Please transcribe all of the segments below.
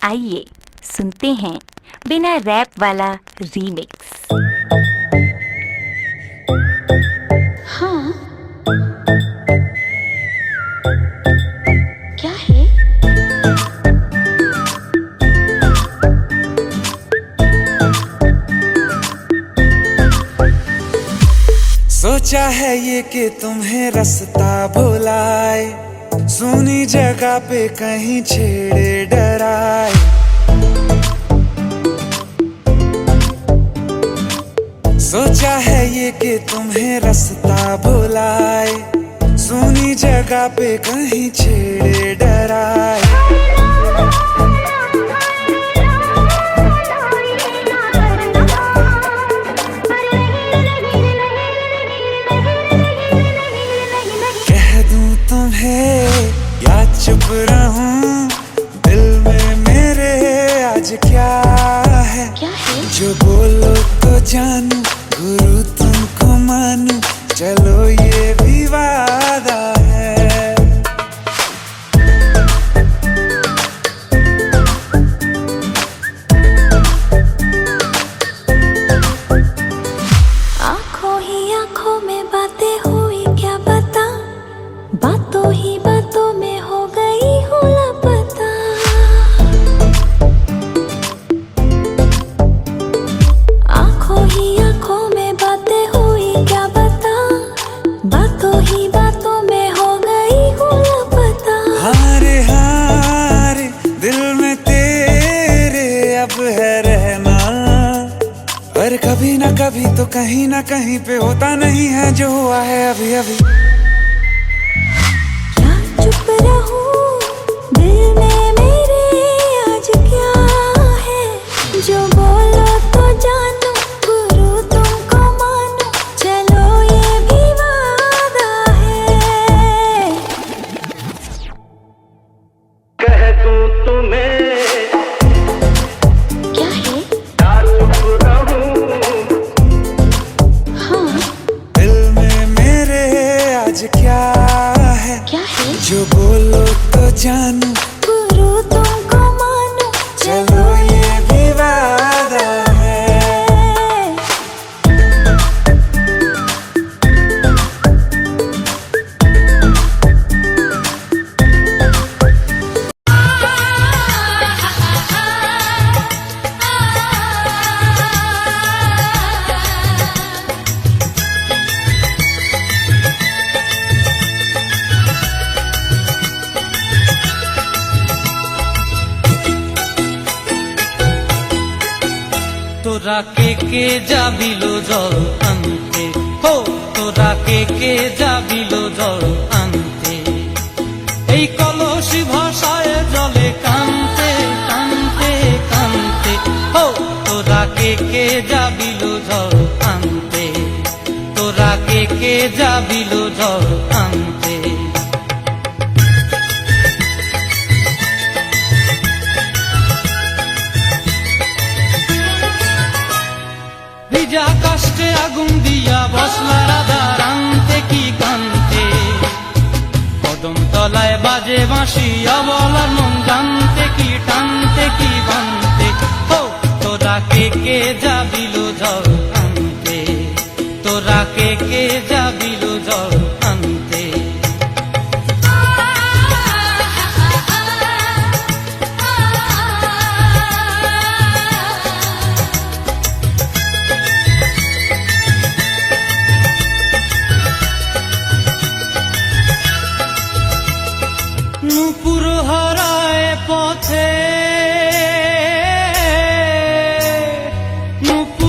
आइए सुनते हैं बिना रैप वाला रीमिक्स। हाँ, क्या है? सोचा है ये कि तुम्हें रास्ता भुलाए, सुनी जगह पे कहीं छेड़े डराए। सोचा है ये कि तुम्हें रास्ता भुलाए, सुनी जगह पे कहीं छेड़े डराए। कह दूं तुम्हें या चुप रहूं, दिल में मेरे आज क्या है? क्या है? जो बोलो तो जानू, गुरु तुमको मानू, चलो ये भी वादा है। आंखों ही आंखों में बातें हुई क्या पता, बातों ही बातों में हो गई हूँ लापता। आंखों ही आंखों में बातें हुई क्या पता, बातों ही बातों में हो गई हूँ लापता। हारे हारे दिल में तेरे अब है रहना, पर कभी ना कभी तो कहीं ना कहीं पे होता नहीं है जो हुआ है अभी अभी। क्या चुप रहूं, दिल में मेरे आज क्या है? जो बोलो तो जानू, गुरु तुमको मानू, चलो ये भी वादा है। कह दूं तुम्हें क्या है? या चुप रहूं, हाँ, दिल में मेरे आज क्या है? क्या है? जो बोलो तो जानू, गुरु तुमको मानू, चलो ये भी वादा है। তোরা কে যাবিলো জল আনতে, হো তোরা কে যাবিলো জল আনতে, এই কলসি ভাষায় জলে কানতে কানতে কানতে, হো তোরা কে যাবিলো জল আনতে, তোরা কে যাবিলো জল আনতে। ভিজা কাষ্টে আগুন দিয়া বসলা রাধা রানতে কি কানতে, কদম তলায় বাজে বাঁশি অবলার মন জানতে কি টানতে কি বানতে, হো তোরা কে যাবিলো জল আনতে, তোরা কে যাবিলো জল আনতে। নূপুর হারায় পথে, নূপুর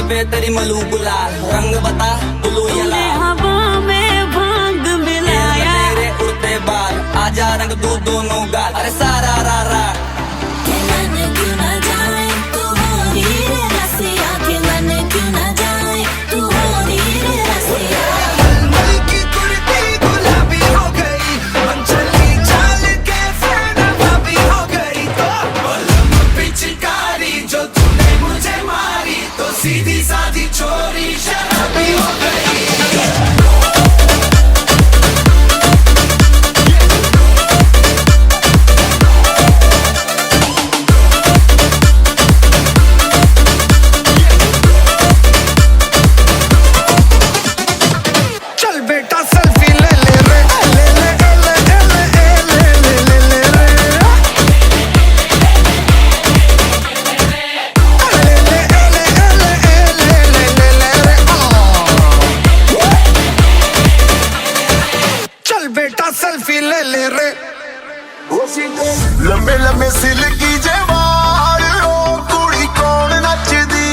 पे तेरी मलू गुलाल, रंग बता ब्लू या लाल, हवा में भांग मिलाया, तेरे उड़ते बाल, आजा रंग दो दोनों गाल, अरे सारा रा रा। खिलन क्यों ना जाए तू हो हीरे रसिया, खिलन क्यों ना जाए तू हो हीरे रसिया। मलमल की कुर्ती गुलाबी हो गई, मंचली चाल के फैन भाभी हो गई, तो बलम पिचकारी जो तूने मुझे मारी, तो सीधी साधी चोरी शराबी हो गई। चल बेटा सेल्फी ले ले रे, ले ले ले ले ले ले ले ले ले रे, ले ले ले ले ले ले रे। चल बेटा सेल्फी ले ले रे। लंबे लंबे सिल्की जे वाल, ओ कुड़ी कौन नचदी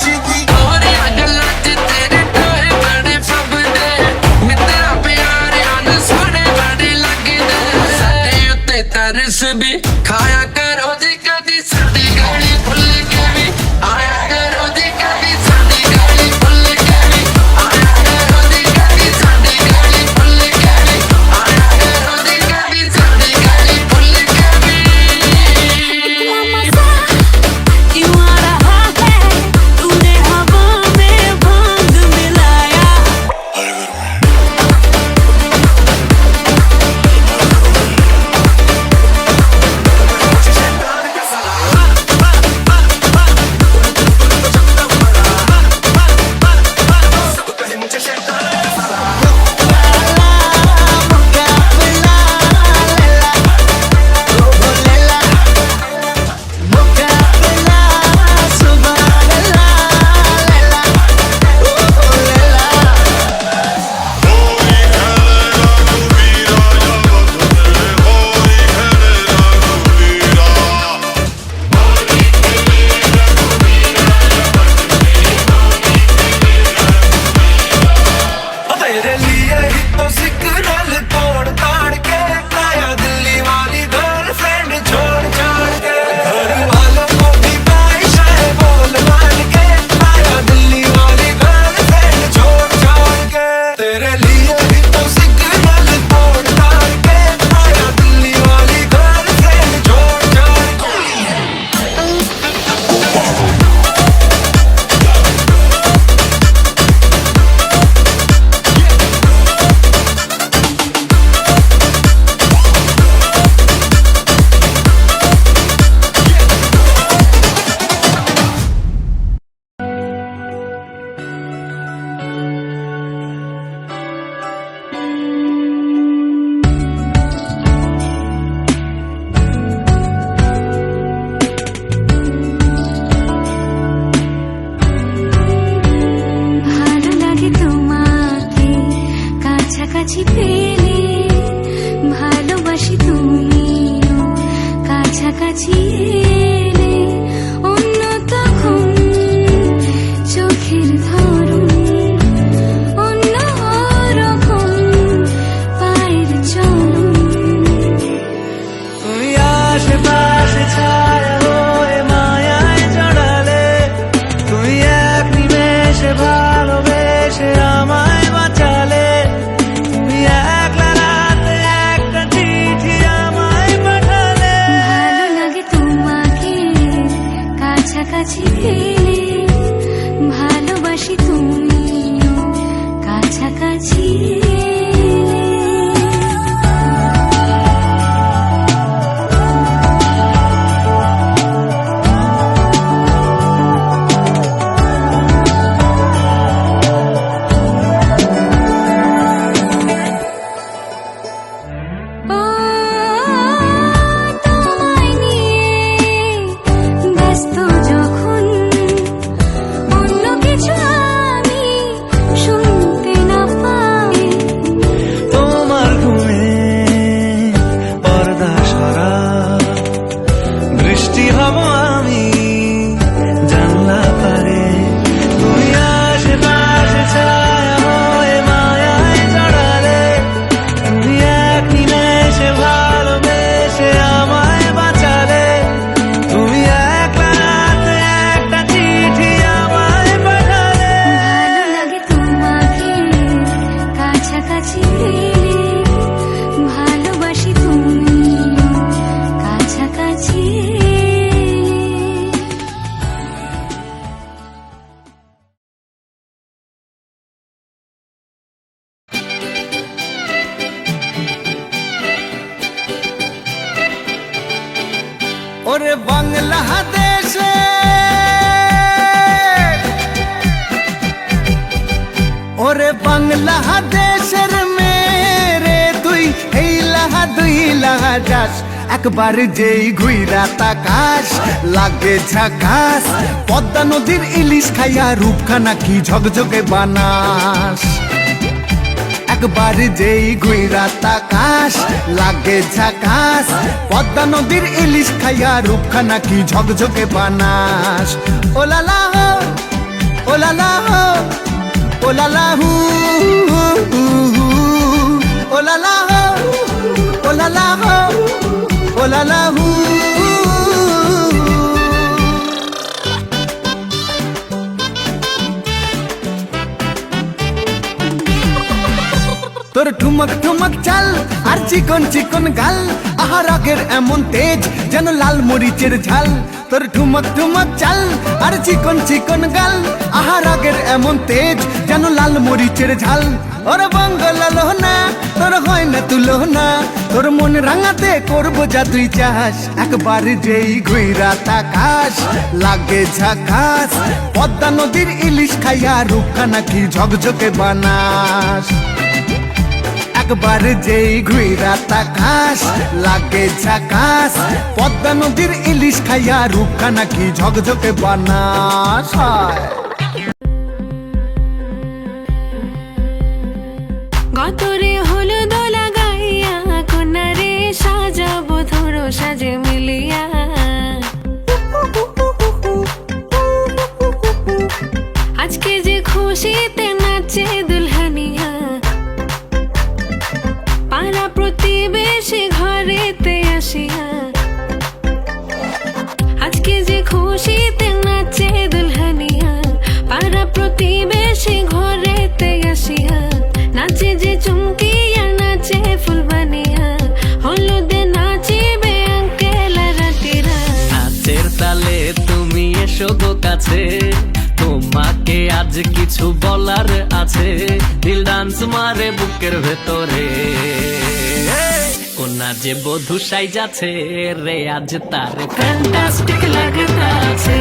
जीदी। तरस भी खाया करो जी कदी, साडी गाली भुल के भी आया करो जी कदी, साडी गाली भुल के भी आया करो जी कदी, साडी गाली भुल के भी आया करो जी कदी, साडी गाली भुल के भी। क्यों आ रहा है तूने हवा में भांग मिलाया, तेरे लिए ही तो सिग्नल तोड़ ताड़ के आया दिल्ली वाली गर्लफ्रेंड छोड़ छाड़ के, घर वालों को भी बाइशा है बोल मान के, आया दिल्ली वाली गर्लफ्रेंड छोड़ छाड़ के। तेरे लिए ही तो सिग्नल तोड़ ताड़ के आया दिल्ली वाली गर्लफ्रेंड छोड़ छाड़ के। ভালো লাগে তোমাকে কাছাকাছি পেলে, ভালোবাসি তুমিও কাছাকাছি এলে, অন্য তখন চোখের ধরন অন্য রকম পায়ের চলন। তুমি আশেপাশে ছায়া হয়ে মায়ায় জড়ালে, তুমি এক নিমেষে ভালোবেসে আমায় বাঁচালে, তুমি একলা রাতে একটা চিঠি আমায় পাঠালে। ভালো লাগে তোমাকে কাছাকাছি পেলে, ভালোবাসি তুমিও কাছাকাছি এলে। ও তোমায় নিয়ে ব্যস্ত যখন, অন্য কিছু আমি শুনতে না পাই, তোমার ঘুমে পর্দা সরা, বৃষ্টি হব আমি জানলা পারে তুমি আশেপাশে ছায়া হয়ে মায়ায় জড়ালে তুমি এক নিমেষে ভালোবেসে আমায় বাঁচালে তুমি একলা রাতে একটা চিঠি আমায় পাঠালে ভালো লাগে তোমাকে কাছাকাছি পেলে, ভালোবাসি তুমি কাছাকাছি এলে। ওরে বাংলাদেশে ওরে বাংলাদেশের মেরে তুই এই লাহা দুই লাহা যাস একবার যেই ঘুইরা তাকাস লাগে ঝাকাস পদ্মা নদীর ইলিশ খাইয়া রূপখানা কি ঝকঝকে বানাস একবার যেই ঘুইরা তাকাস লাগে ঝাকাস পদ্মা নদীর ইলিশ খাইয়া রূপখানা কি ঝকঝকে বানাস ওলালা হো ওলালা হো ওলালা হু ওলালা হো ওলালা হো ওলালা হু তোর ঠুমক ঠুমক চাল আর চিকন চিকন গাল আহা রাগের এমন তেজ যেন লাল মরিচের ঝাল তোর ঠুমক ঠুমক চাল আর চিকন চিকন গাল আহা রাগের এমন তেজ যেন লাল মরিচের ঝাল ওর বঙ্গলালো না তোর হয় না তুলো না তোর মন রাঙাতে করবো যা তুই চাস একবার যেই ঘুইরা তাকাস লাগে ঝাকাস পদ্মা নদীর ইলিশ খাইয়া রূপখানা কি ঝকঝকে বানাস একবার যেই ঘুইরা তাকাস লাগে ঝাকাস পদ্মা নদীর ইলিশ খাইয়া রূপখানা কি ঝকঝকে বানাস গতরে হলুদ লাগাইয়া কোনারে সাজাবো ধরো সাজে মিলিয়া আজকে যে খুশিতে নাচে দুলহানিয়া পাড়া প্রতিবেশী ঘরেতে আসিয়া আজকে যে খুশিতে নাচে দুলহানিয়া পাড়া প্রতিবেশী ঘরেতে আসিয়া নাচে যে চুমকিয়া নাচে ফুলবানিয়া হলুদে নাচিবে আঙ্কেল রাতিরা নাচের তালে তুমি এসো গো কাছে তোমাকে আজ কিছু বলার আছে দিল ডান্স মারে বুকের ভেতরে কোনা যে বধূ সাইজাছে রে আজ তার ফ্যান্টাস্টিক লাগতাছে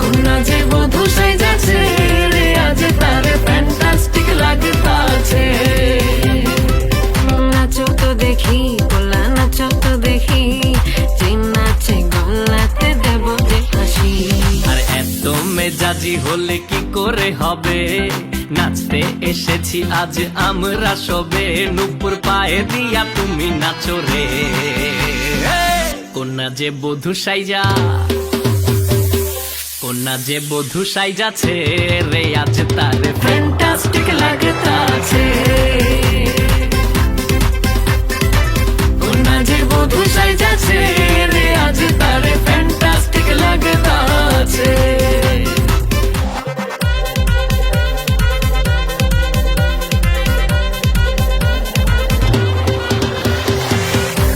কোনা যে বধূ সাইজাছে রে আজ তার ফ্যান্টাস্টিক লাগতাছে নাচো তো দেখি গোলা নাচো তো দেখি যে নাচে গলাতে দেব যে হাসি আর এত মেজাজি হলে কি করে হবে নাচতে এসেছি আজ আমরা সবে নুপুর পায়ে দিয়া তুমি নাচো রে কোনা যে বধূ সাইজা কোনা যে বধূ সাইজাছে রে আজ তার ফ্যান্টাস্টিক লাগতাছে কোনা যে বধূ সাইজাছে রে আজ তার ফ্যান্টাস্টিক লাগতাছে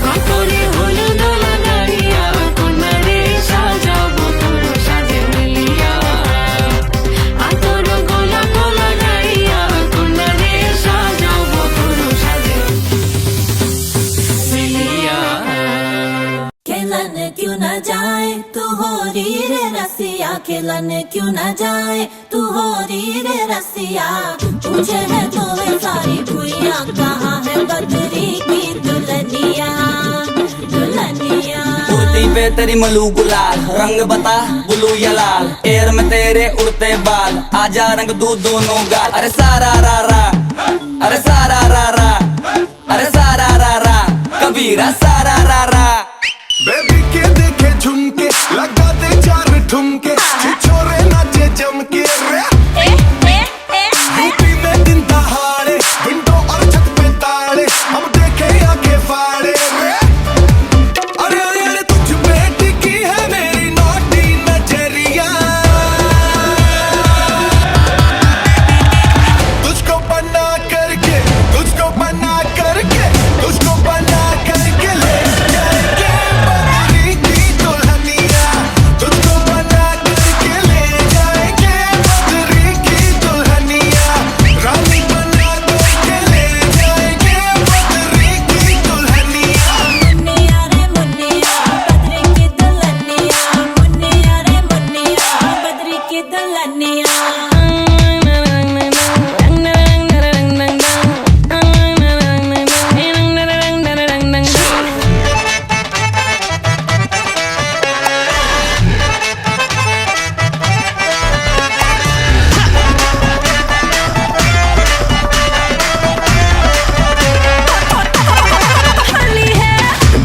গতরে হলুদ লাগাইয়া কোনারে সাজাবো তোর সাজে মিলিয়া আতর গোলাপ লাগাইয়া কোনারে সাজাবো তোর সাজে মিলিয়া खेलन क्यों न जाए तू हो री रे रसिया खेलन क्यों न जाए तू हो री रे रसिया पूछे है तो वे सारी भुइया कहाँ है बदरी की दुल्हनिया दुल्हनिया कुर्ती पे तेरी मलू गुलाल रंग बता ब्लू या लाल एयर में तेरे उड़ते बाल आजा रंग दू दोनों गाल अरे सारा रा रा अरे सारा रा रा अरे सारा रा रा कबीरा सारा रा रा बेबी के देखे झुमके छोरे नाचे जम के रे यूपी में दिन दहाड़े विंडो और छत पे ताड़े हम देखे आगे फाड़े रे अरे अरे अरे तुझ पे टिकी है मेरी नोटी नजरिया तुझको बना करके तुझको बना करके तुझको बना करके ले जाएंगे बदरी की दुल्हनिया तुझको बना करके ले जाएंगे बदरी की दुल्हनिया रानी बना करके ले जाएंगे बदरी की दुल्हनिया मुन्निया रे मुन्निया बदरी की दुल्हनिया मुन्निया रे मुन्निया बदरी की दुल्हनिया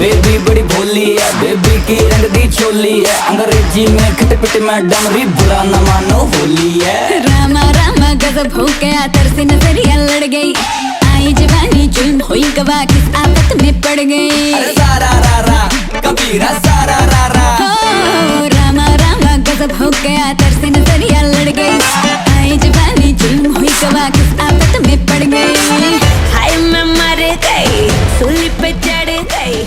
बेबी बड़ी भोली है बेबी की रंग दी चोली है अंग्रेजी में खट पिट में डमरी बुरा न मानो होली है रामा रामा गजब हो गया तरसे नजरिया लड़ गई आई जवानी जुल्म हुई गवा किस आफत में पड़ गई अरे सारा रा रा कबीरा सारा रा रा ओ रामा रामा गजब हो गया तरसे नजरिया लड़ गई आई जवानी जुल्म हुई गवा किस आफत में पड़ गई हाय मैं मर गई सूली पे चढ़ गई